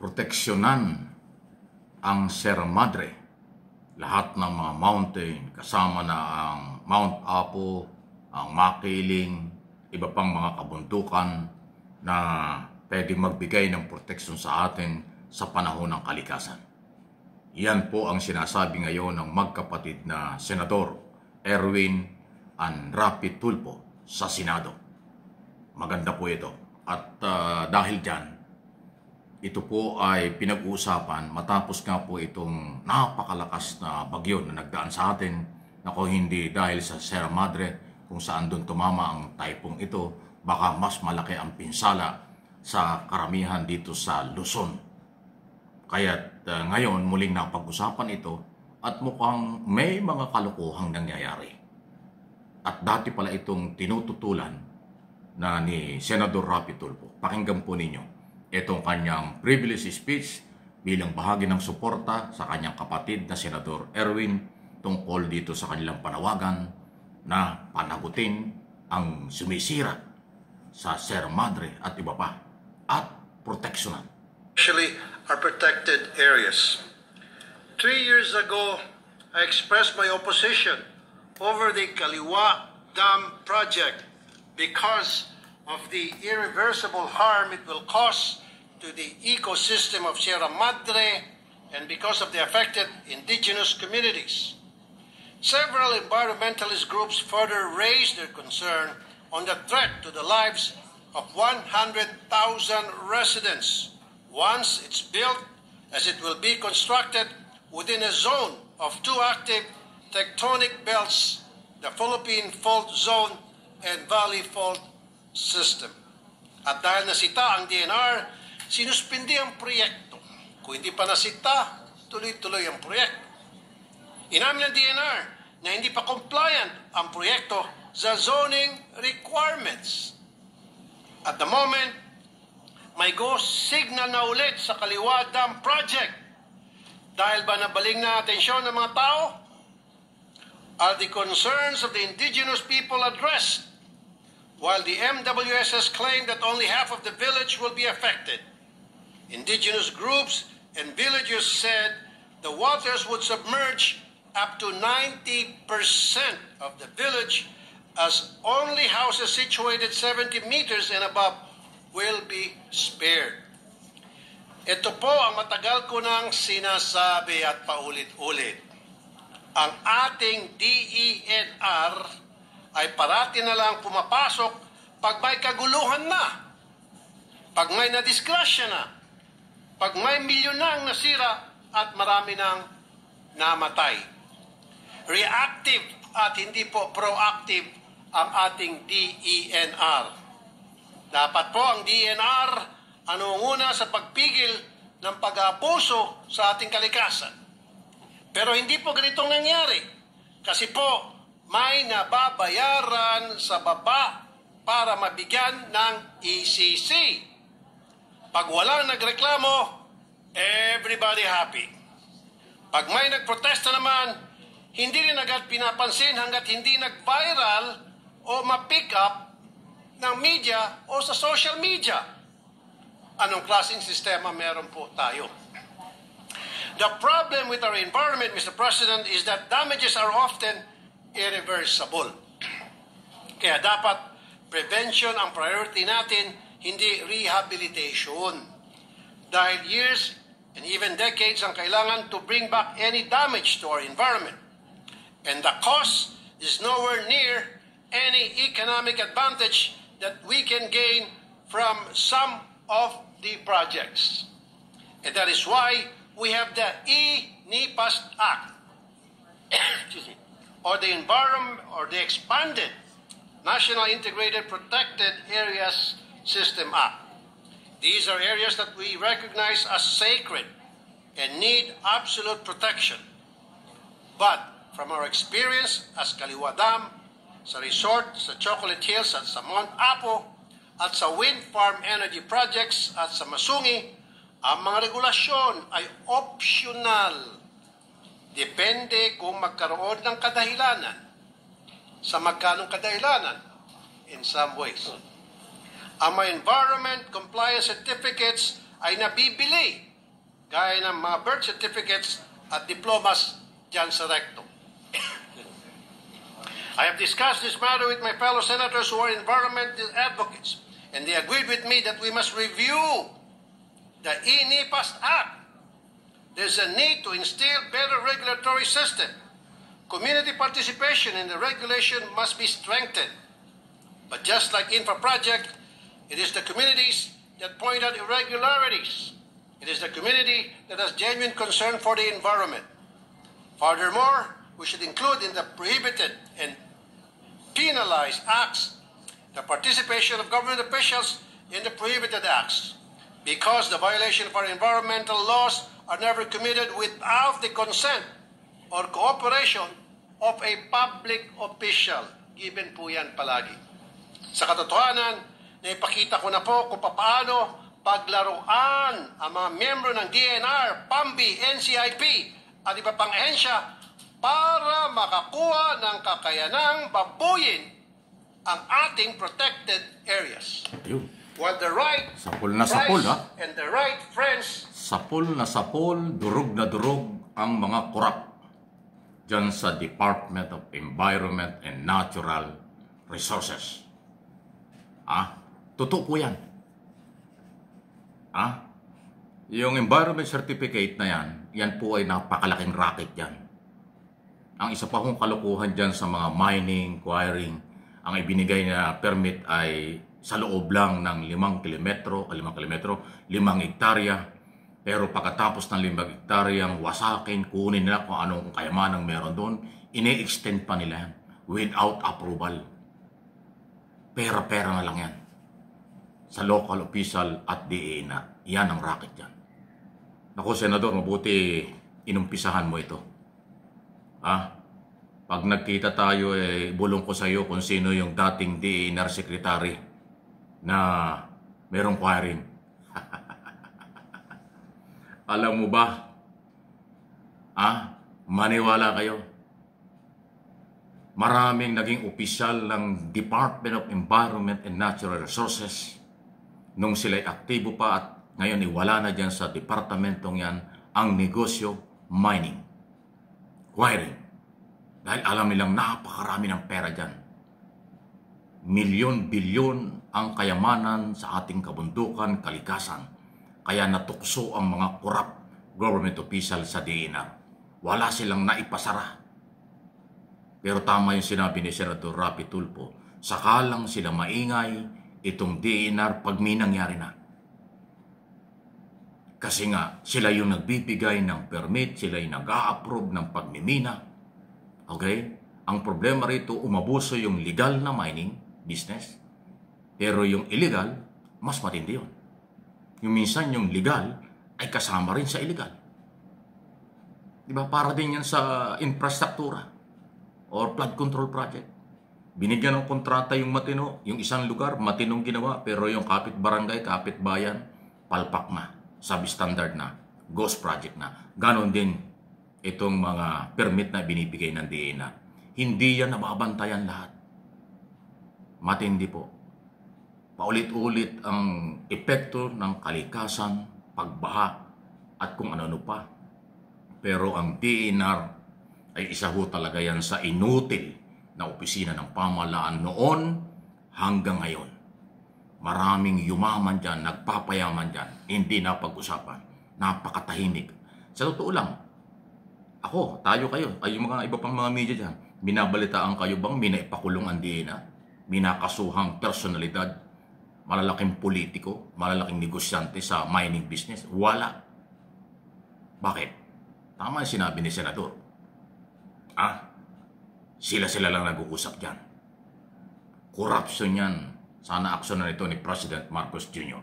proteksyonan ang Sierra Madre, lahat ng mga mountain, kasama na ang Mount Apo, ang Makiling, iba pang mga kabundukan na pwede magbigay ng proteksyon sa atin sa panahon ng kalikasan. Yan po ang sinasabi ngayon ng magkapatid na Senador Erwin and Rapi Tulfo sa Senado. Maganda po ito. At dahil dyan, ito po ay pinag-uusapan matapos nga po itong napakalakas na bagyo na nagdaan sa atin. Nako, hindi dahil sa Sierra Madre kung saan doon tumama ang typhoon ito, baka mas malaki ang pinsala sa karamihan dito sa Luzon. Kaya't ngayon muling napag-usapan ito at mukhang may mga kalokohang nangyayari. At dati pala itong tinututulan na ni Senador Rapi Tulfo. Pakinggan po ninyo itong kanyang privilege speech bilang bahagi ng suporta sa kanyang kapatid na Senador Erwin tungkol dito sa kanilang panawagan na panagutin ang sumisira sa Sierra Madre at iba pa at proteksyonan. Actually, are protected areas. 3 years ago, I expressed my opposition over the Kaliwa Dam project because of the irreversible harm it will cause to the ecosystem of Sierra Madre and because of the affected indigenous communities. Several environmentalist groups further raised their concern on the threat to the lives of 100,000 residents once it's built, as it will be constructed within a zone of two active tectonic belts, the Philippine Fault Zone and Valley Fault System. At dahil nasita ang DNR, sinuspindi ang proyekto. Kung hindi pa nasita, tuloy-tuloy ang proyekto. Inamin ng DNR na hindi pa compliant ang proyekto sa zoning requirements. At the moment, may go signal na ulit sa Kaliwa Dam Project. Dahil ba nabaling na atensyon ng mga tao? Are the concerns of the indigenous people addressed? While the MWSS claimed that only half of the village will be affected, indigenous groups and villagers said the waters would submerge up to 90% of the village, as only houses situated 70 meters and above will be spared. Ito po ang matagal ko nang sinasabi at paulit-ulit. Ang ating DENR ay parati na lang pumapasok pag may kaguluhan na, pag may nadisgrasya na, pag may milyon nang nasira at marami nang namatay. Reactive at hindi po proactive ang ating DENR. Dapat po ang DENR anunguna sa pagpigil ng pag-aabuso sa ating kalikasan. Pero hindi po ganitong nangyari. Kasi po, may nababayaran sa baba para mabigyan ng ECC. Pag walang nagreklamo, everybody happy. Pag may nagprotesta naman, hindi rin agad pinapansin hanggat hindi nag-viral o ma-pick up ng media o sa social media. Anong klaseng sistema meron po tayo? The problem with our environment, Mr. President, is that damages are often irreversible. Kaya dapat prevention ang priority natin, hindi rehabilitation. Dahil years and even decades ang kailangan to bring back any damage to our environment. And the cost is nowhere near any economic advantage that we can gain from some of the projects. And that is why we have the E-NIPAS Act. Excuse me. Or the environment, or the expanded National Integrated Protected Areas System Act. These are areas that we recognize as sacred and need absolute protection. But from our experience as Kaliwa Dam, sa resort sa Chocolate Hills at sa Mount Apo, at sa wind farm energy projects at sa Masungi, ang mga regulasyon ay optional. Depende kung magkaroon ng kadahilanan. Sa magkanong kadahilanan? In some ways. Ang mga environment compliance certificates ay nabibili gaya ng mga birth certificates at diplomas dyan sa recto. I have discussed this matter with my fellow senators who are environmental advocates, and they agreed with me that we must review the ENIPAS Act. There's a need to instill better regulatory system. Community participation in the regulation must be strengthened. But just like Infra Project, it is the communities that point out irregularities. It is the community that has genuine concern for the environment. Furthermore, we should include in the prohibited and penalized acts the participation of government officials in the prohibited acts, because the violation of our environmental laws are never committed without the consent or cooperation of a public official. Given po yan palagi. Sa katotohanan, naipakita ko na po kung paano paglaruan ang mga miyembro ng DNR, PAMBI, NCIP at iba pang ahensya para makakuha ng kakayanang babuyin ang ating protected areas. Ayun. While the right Sapul na sapul, price ha? and the right friends Sapul na sapul, durog na durog ang mga korap dyan sa Department of Environment and Natural Resources. Totoo po yan. Yung environment certificate na yan, yan po ay napakalaking racket yan. Ang isa pa kong kalukuhan dyan sa mga mining, quarrying, ang ibinigay na permit ay sa loob lang ng 5 kilometro, 5 hektarya. Pero pagkatapos ng 5 hektaryang wasakin, kunin nila kung anong kayamanang meron doon, ini-extend pa nila yan without approval. Pera-pera na lang yan. Sa local official at DENR. Yan ang racket yan. Naku, Senador, mabuti inumpisahan mo ito. Pag nagkita tayo, bulong ko sa iyo kung sino yung dating DENR secretary na merong quarrying. Alam mo ba? Maniwala kayo. Maraming naging opisyal ng Department of Environment and Natural Resources nung sila'y aktibo pa at ngayon iwala na dyan sa departamentong yan ang negosyo mining, quarrying. Dahil alam nilang napakarami ng pera dyan. Milyon-bilyon ang kayamanan sa ating kabundukan, kalikasan. Kaya natukso ang mga corrupt government official sa DENR. Wala silang naipasara. Pero tama yung sinabi ni Senator Rapi Tulfo, sakalang sila maingay itong DENR pag may nangyari na. Kasi nga, sila yung nagbibigay ng permit, sila yung nag-a-approve ng pagmimina. Okay? Ang problema rito, umabuso yung legal na mining business. Pero yung illegal, mas matindi yun. Yung minsan yung legal ay kasama rin sa illegal. Diba? Para din yan sa infrastruktura or flood control project. Binigyan ng kontrata yung matino, yung isang lugar, matinong ginawa, pero yung kapit barangay, kapit bayan, palpak na, substandard na, ghost project na. Ganon din itong mga permit na binibigay ng DENR. Hindi yan nababantayan lahat. Matindi po. Paulit-ulit ang epekto ng kalikasan, pagbaha, at kung ano-ano pa. Pero ang DENR ay isa ho talaga yan sa inutil na opisina ng pamahalaan noon hanggang ngayon. Maraming yumaman dyan, nagpapayaman dyan, hindi na pag-usapan. Napakatahimik. Sa totoo lang, ako, tayo kayo, ay yung mga iba pang mga media dyan, binabalitaan kayo bang minaipakulong ang DENR? Minakasuhang personalidad, malalaking politiko, malalaking negosyante sa mining business? Wala. Bakit? Tama yung sinabi ni Senador. Sila-sila lang nag-uusap dyan. Corruption yan. Sana aksyon na ito ni President Marcos Jr.